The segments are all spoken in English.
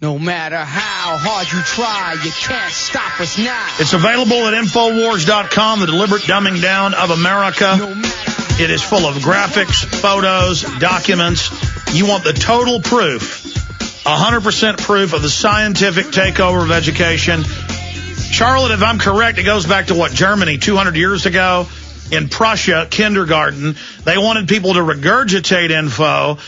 No matter how hard you try, you can't stop us now. It's available at Infowars.com, the deliberate dumbing down of America. It is full of graphics, photos, documents. You want the total proof, 100% proof of the scientific takeover of education. Charlotte, if I'm correct, it goes back to what, Germany 200 years ago? In Prussia, kindergarten, they wanted people to regurgitate info,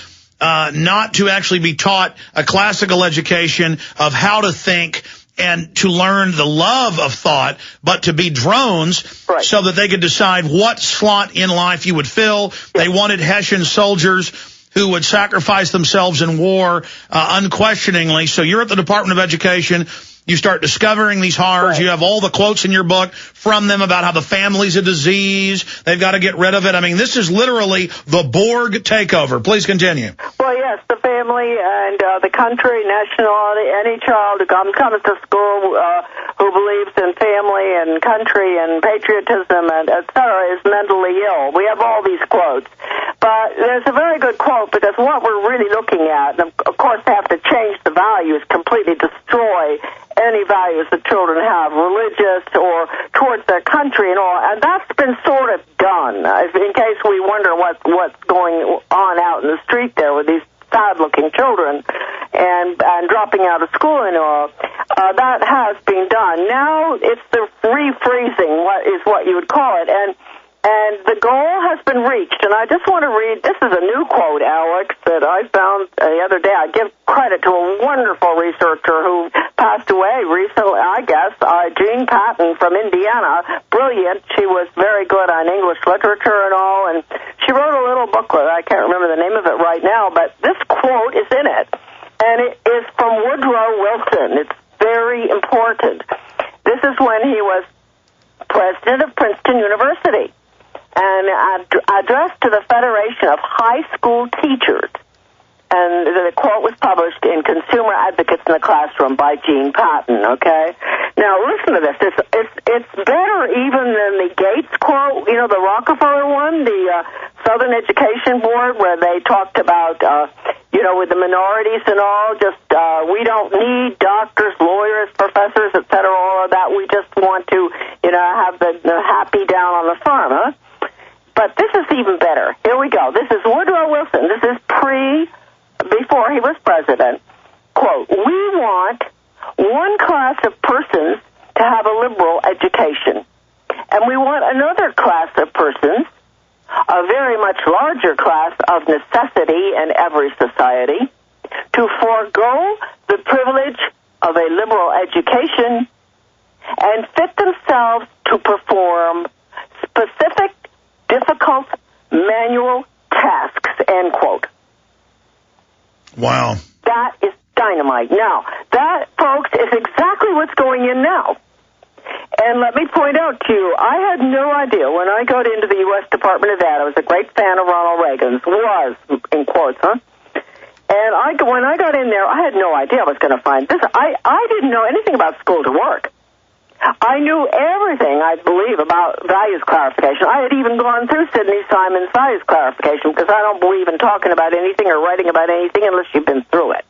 not to actually be taught a classical education of how to think and to learn the love of thought, but to be drones so that they could decide what slot in life you would fill. They wanted Hessian soldiers who would sacrifice themselves in war unquestioningly. So you're at the Department of Education. You start discovering these horrors. You have all the quotes in your book from them about how the family's a disease. They've got to get rid of it. I mean, this is literally the Borg takeover. Please continue. Well, yes, the family and the country, nationality, any child who comes to school who believes in family and country and patriotism and et cetera is mentally ill. We have all these quotes. But there's a very good quote, because what we're really looking at, and of course they have to change the values, completely destroy any values that children have, religious or towards their country and all, and that's been sort of done, in case we wonder what's going on out in the street there with these sad-looking children and dropping out of school and all. That has been done. Now it's the refreezing, what you would call it, and the goal has been reached. And I just want to read, this is a new quote, Alex, that I found the other day. I give credit to a wonderful researcher who passed away recently, I guess, Jean Patton from Indiana. Brilliant. She was very good on English literature and all, and she wrote a little booklet. I can't remember the name of it right now, but this quote is in it, and it is from Woodrow Wilson. It's very important. This is when he was president of Princeton University, and addressed to the Federation of High School Teachers. And the quote was published in Consumer Advocates in the Classroom by Jean Patton, okay? Now, listen to this. It's better even than the Gates quote, you know, the Rockefeller one, the Southern Education Board, where they talked about, with the minorities and all, just we don't need doctors, lawyers, professors, et cetera, all of that. We just want to, have the happy down on the farm, huh? But this is even better. Here we go. This is Woodrow Wilson. This is before he was president. Quote, we want one class of persons to have a liberal education, and we want another class of persons, a very much larger class of necessity in every society, to forego the privilege of a liberal education and fit themselves to perform specific, difficult, manual tasks, end quote. Wow. That is dynamite. Now, that, folks, is exactly what's going in now. And let me point out to you, I had no idea when I got into the U.S. Department of Ed. I was a great fan of Ronald Reagan's, was, in quotes, huh? And when I got in there, I had no idea I was going to find this. I didn't know anything about school to work. I knew everything, I believe, about values clarification. I had even gone through Sidney Simon's values clarification, because I don't believe in talking about anything or writing about anything unless you've been through it.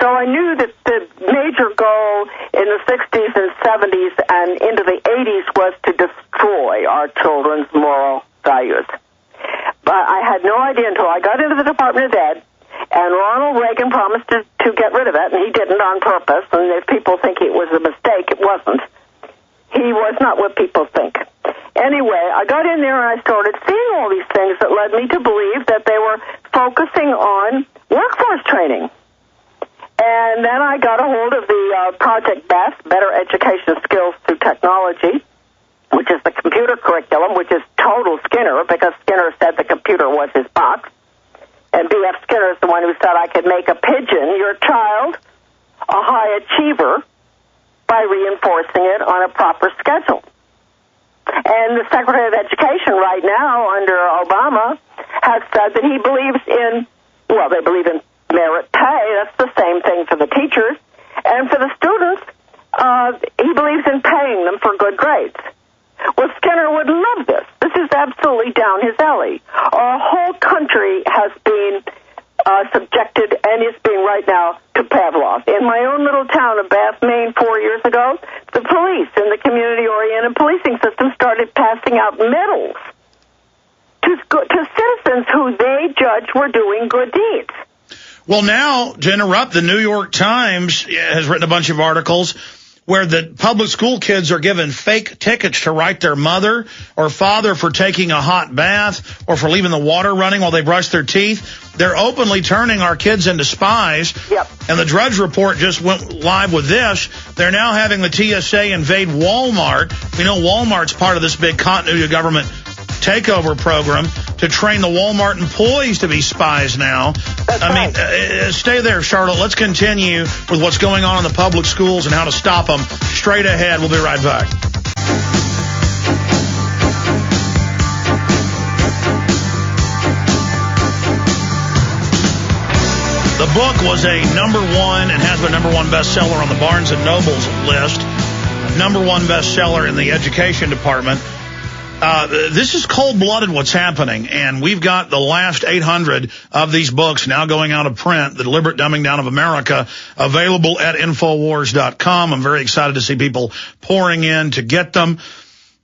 So I knew that the major goal in the 60s and 70s and into the 80s was to destroy our children's moral values. But I had no idea until I got into the Department of Ed, and Ronald Reagan promised to get rid of it, and he didn't on purpose, and if people think it was a mistake, it wasn't. He was not what people think. Anyway, I got in there and I started seeing all these things that led me to believe that they were focusing on workforce training. And then I got a hold of the Project BEST, Better Education Skills Through Technology, which is the computer curriculum, which is total Skinner, because Skinner said the computer was his box. And B.F. Skinner is the one who said I could make a pigeon, your child, a high achiever, by reinforcing it on a proper schedule. And the Secretary of Education right now, under Obama, has said that he believes in, they believe in merit pay. That's the same thing for the teachers. And for the students, he believes in paying them for good grades. Well, Skinner would love this. This is absolutely down his alley. Our whole country has been subjected and is being right now to Pavlov. In my own little town of Bath, Maine, 4 years ago, the police in the community-oriented policing system started passing out medals to citizens who they judged were doing good deeds. Well, now, to interrupt, the New York Times has written a bunch of articles where the public school kids are given fake tickets to write their mother or father for taking a hot bath or for leaving the water running while they brush their teeth. They're openly turning our kids into spies. Yep. And the Drudge Report just went live with this. They're now having the TSA invade Walmart. We know Walmart's part of this big continuity of government takeover program to train the Walmart employees to be spies now. That's right. Stay there, Charlotte. Let's continue with what's going on in the public schools and how to stop them. Straight ahead. We'll be right back. The book was a #1 and has been #1 bestseller on the Barnes & Noble's list. #1 bestseller in the education department. This is cold-blooded what's happening, and we've got the last 800 of these books now going out of print, The Deliberate Dumbing Down of America, available at Infowars.com. I'm very excited to see people pouring in to get them.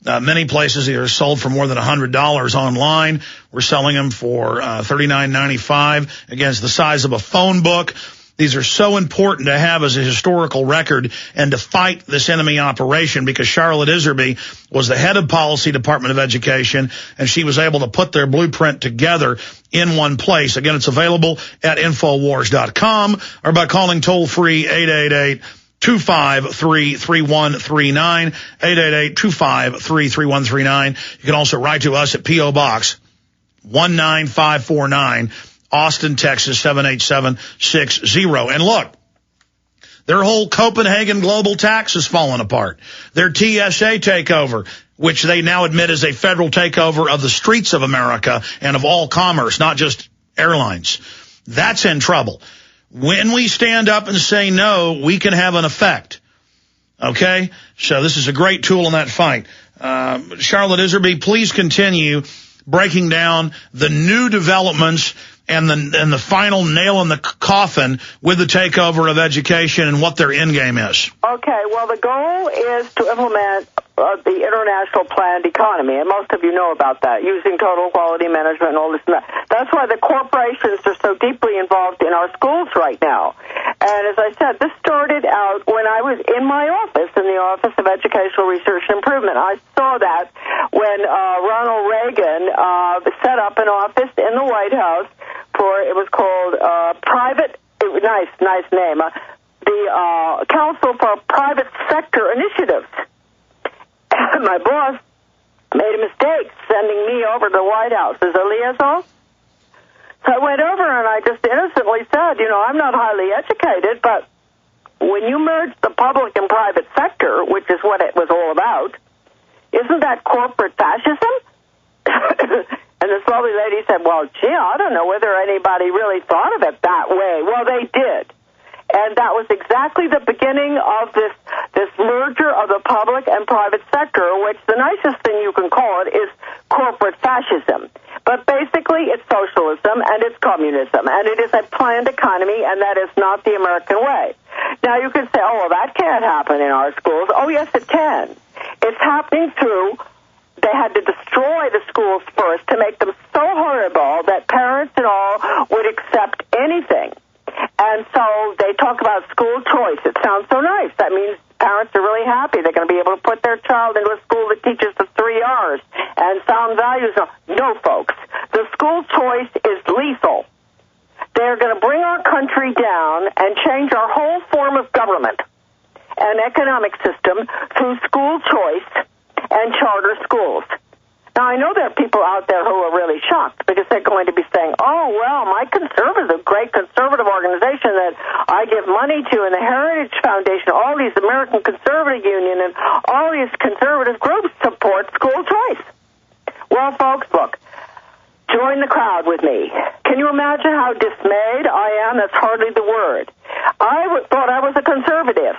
Many places they are sold for more than $100 online. We're selling them for $39.95. Again, it's the size of a phone book. These are so important to have as a historical record and to fight this enemy operation, because Charlotte Iserbyt was the head of policy Department of Education, and she was able to put their blueprint together in one place. Again, it's available at Infowars.com or by calling toll-free 888-253-3139, 888-253-3139. You can also write to us at P.O. Box 19549, Austin, Texas, 78760. And look, their whole Copenhagen global tax has fallen apart. Their TSA takeover, which they now admit is a federal takeover of the streets of America and of all commerce, not just airlines. That's in trouble. When we stand up and say no, we can have an effect. Okay? So this is a great tool in that fight. Charlotte Iserbyt, please continue breaking down the new developments and the final nail in the coffin with the takeover of education and what their end game is. Okay, well, the goal is to implement the international planned economy, and most of you know about that, using total quality management and all this and that. That's why the corporations are so deeply involved in our schools right now. And as I said, this started out when I was in my office, in the Office of Educational Research and Improvement. I saw that when Ronald Reagan set up an office in the White House it was called nice name, the Council for Private Sector Initiatives. My boss made a mistake sending me over to the White House as a liaison. So I went over and I just innocently said, I'm not highly educated, but when you merge the public and private sector, which is what it was all about, isn't that corporate fascism? And this lovely lady said, well, gee, I don't know whether anybody really thought of it that way. Well, they did. And that was exactly the beginning of this merger of the public and private sector, which the nicest thing you can call it is corporate fascism. But basically, it's socialism and it's communism, and it is a planned economy, and that is not the American way. Now, you can say, oh, well, that can't happen in our schools. Oh, yes, it can. It's happening through... They had to destroy the schools first to make them so horrible that parents and all would accept anything. And so they talk about school choice. It sounds so nice. That means parents are really happy. They're going to be able to put their child into a school that teaches the 3 R's and sound values. No, folks. The school choice is lethal. They're going to bring our country down and change our whole form of government and economic system through school choice and charter schools. Now, I know there are people out there who are really shocked because they're going to be saying, oh, well, my conservative, great conservative organization that I give money to, and the Heritage Foundation, all these American Conservative Union, and all these conservative groups support school choice. Well, folks, look, join the crowd with me. Can you imagine how dismayed I am? That's hardly the word. I thought I was a conservative.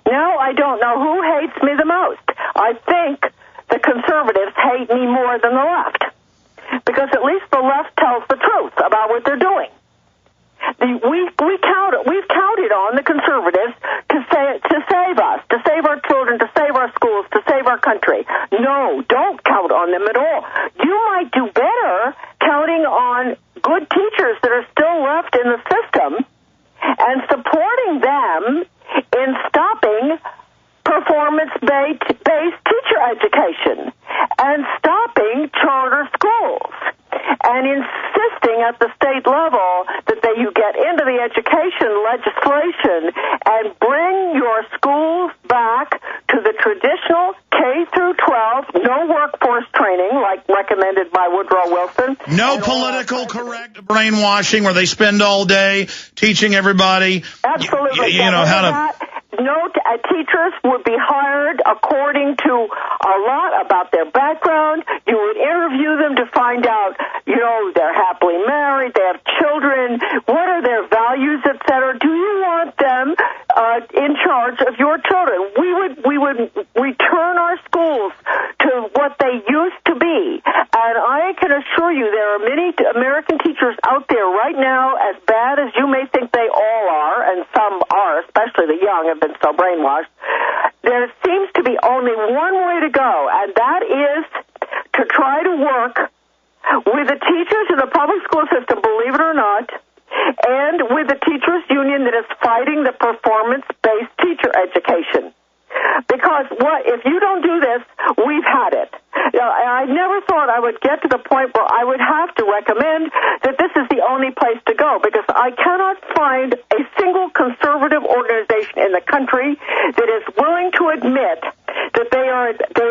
Now I don't know who hates me the most. I think the conservatives hate me more than the left, because at least the left tells the truth about what they're doing. We count and supporting them in stopping performance-based teacher education and stopping charter schools and insisting at the state level that you get into the education legislation and bring your schools back to the traditional K through 12, no workforce training like recommended by Woodrow Wilson. No political correct brainwashing where they spend all day teaching everybody, absolutely, how to... Teachers would be hired according to a lot about their background. You would interview them to find out, they're happily married, they have children, what are their values, etc. Do you want them in charge of your children? We would return our schools to what they used to be. And I can assure you there are many American teachers out there right now, as bad as you may think they all are, and some are, especially the young have been so brainwashed. There seems to be only one way to go, and that is to try to work with the teachers in the public school system, believe it or not, and with the teachers union that is fighting the performance-based teacher education. Because if you don't do this, we've had it. I never thought I would get to the point where I would have to recommend that this is the only place to go, because I cannot find a single conservative organization in the country that is willing to admit that they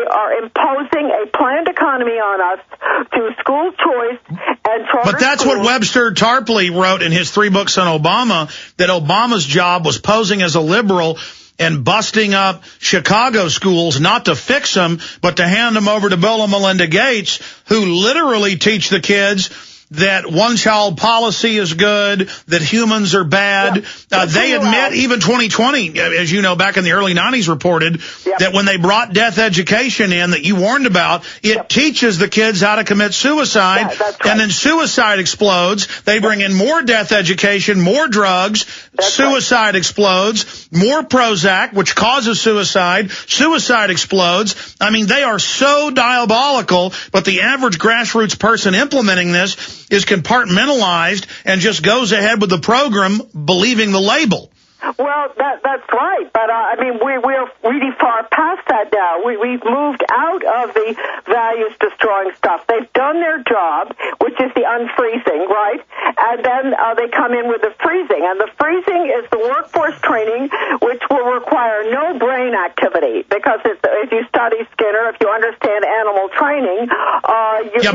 are imposing a planned economy on us through school choice and charter. But that's what Webster Tarpley wrote in his 3 books on Obama, that Obama's job was posing as a liberal and busting up Chicago schools, not to fix them, but to hand them over to Bill and Melinda Gates, who literally teach the kids that one-child policy is good, that humans are bad. They admit, even 2020, as you know, back in the early 90s reported, that when they brought death education in that you warned about, it teaches the kids how to commit suicide, and then suicide explodes. They bring in more death education, more drugs, suicide explodes, more Prozac, which causes suicide, suicide explodes. I mean, they are so diabolical, but the average grassroots person implementing this is compartmentalized and just goes ahead with the program believing the label. Well, that's right, but we're really far past that now. We've moved out of the values-destroying stuff. They've done their job, which is the unfreezing, right? And then they come in with the freezing, and the freezing is the workforce training, which will require no brain activity, because if you study Skinner, if you understand animal training,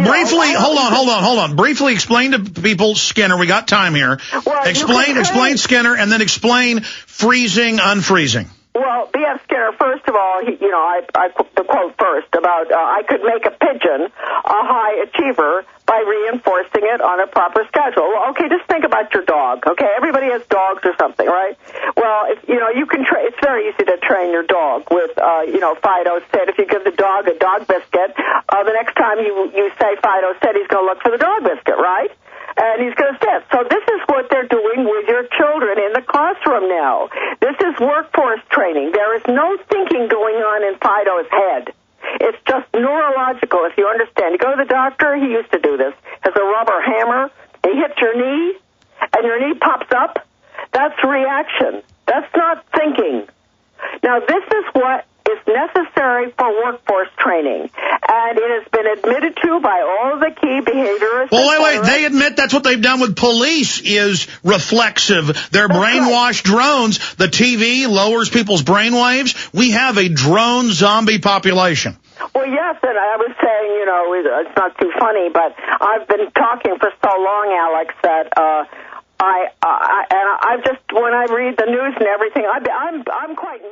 briefly, hold on. Briefly explain to people Skinner. We got time here. Well, explain Skinner, and then explain freezing, unfreezing. Well, B.F. Skinner, first of all, I the quote first about I could make a pigeon a high achiever by reinforcing it on a proper schedule. Well, okay, just think about your dog. Okay, everybody has dogs or something, right? Well, you can it's very easy to train your dog with Fido said. If you give the dog a dog biscuit, the next time you say Fido said, he's going to look for the dog biscuit, right? And he's going to sit. So this is what they're doing with your children in the classroom now. This is workforce training. There is no thinking going on in Fido's head. It's just neurological, if you understand. You go to the doctor, he used to do this, has a rubber hammer, he hits your knee, and your knee pops up. That's reaction. That's not thinking. Now, this is what is necessary for workforce training, and it has been admitted to by all of the key behaviorists. Well, wait, they admit that's what they've done with police is reflexive. They're brainwashed drones. The TV lowers people's brainwaves. We have a drone zombie population. Well, yes, and I was saying, it's not too funny, but I've been talking for so long, Alex, that I just, when I read the news and everything, I'm quite